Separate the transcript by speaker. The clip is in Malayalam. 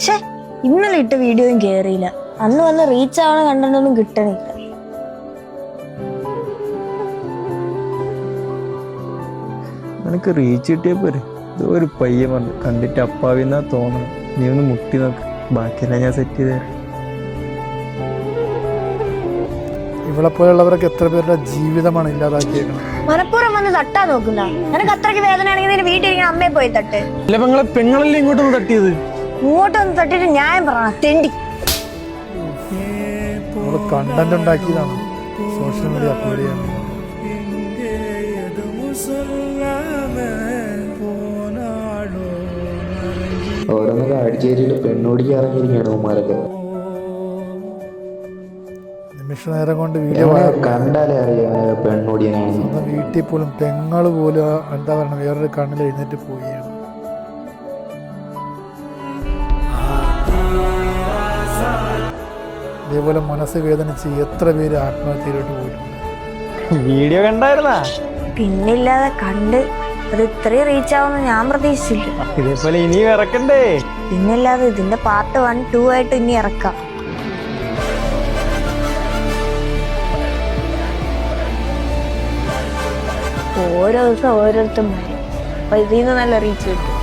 Speaker 1: ഷേ, ഇന്നലെ ഇട്ട വീഡിയോയും കേറിയില്ല. അന്ന് വന്ന് റീച്ച് ആവണ കണ്ടൊന്നും കിട്ടണില്ല.
Speaker 2: നിനക്ക് റീച്ച് കിട്ടിയ പോരെ. ഒരു പയ്യൻ പറഞ്ഞു കണ്ടിട്ട് അപ്പാവിന്നാ തോന്നണം. നീ ഒന്ന് മുട്ടി നോക്ക്, ബാക്കിയെല്ലാം ഞാൻ സെറ്റ് ചെയ്ത് തരാം.
Speaker 3: ഇവളെ പോലുള്ളവരൊക്കെ എത്ര പേരുടെ ജീവിതമാണ് ഇല്ലാതാക്കിയേക്കണം.
Speaker 1: മനപ്പൂർവ്വം വന്ന് തട്ടാ നോക്കുന്ന നിനക്ക് അത്രയ്ക്ക് വേദനയാണെങ്കിൽ നിന്റെ വീട്ടിലിരിക്കുന്ന അമ്മയെ പോയി തട്ട്.
Speaker 2: പെങ്ങളല്ലേ ഇങ്ങോട്ടൊന്ന് തട്ടിയത്?
Speaker 1: ഇങ്ങോട്ടൊന്ന് തട്ടിട്ട് ന്യായം പറയണം തെണ്ടി.
Speaker 3: നമ്മള് കണ്ടന്റ് ഉണ്ടാക്കിയതാണ് സോഷ്യൽ മീഡിയ അപ്ലോഡ് ചെയ്യാൻ.
Speaker 4: ഓരോന്നൊക്കെ അടിച്ചേരിയിട്ട് പെണ്ണോടിക്ക് ഇറങ്ങിയിരിക്കുകയാണ് ഉമ്മാരൊക്കെ.
Speaker 3: നിമിഷ നേരം കൊണ്ട് വീഡിയോ
Speaker 4: കണ്ടാലേ അറിയാം പെണ്ണോടിയനാണ്.
Speaker 3: സ്വന്തം വീട്ടിൽ പോലും പെങ്ങള് പോലും എന്താ പറയണ വേറൊരു കണ്ണിൽ എഴുന്നേറ്റ് പോവുകയാണ്. ഇതേപോലെ മനസ്സ് വേദനിച്ച് എത്ര പേര് ആത്മഹത്യയിലോട്ട് പോയിട്ടുണ്ട്.
Speaker 2: വീഡിയോ കണ്ടായിരുന്നാ?
Speaker 1: പിന്നില്ലാതെ കണ്ട് അത് ഇത്രയും റീച്ച് ആവുമെന്ന് ഞാൻ പ്രതീക്ഷിച്ചില്ല.
Speaker 2: ഇതേപോലെ ഇനി ഇറക്കണ്ടേ?
Speaker 1: പിന്നില്ലാതെ ഇതിന്റെ പാർട്ട് 1, 2 ആയിട്ട് ഇനി ഇറക്കാം. ഓരോ ദിവസം ഓരോരുത്തരും വരും. അപ്പൊ ഇതിൽ നിന്ന് നല്ല റീച്ച് കിട്ടും.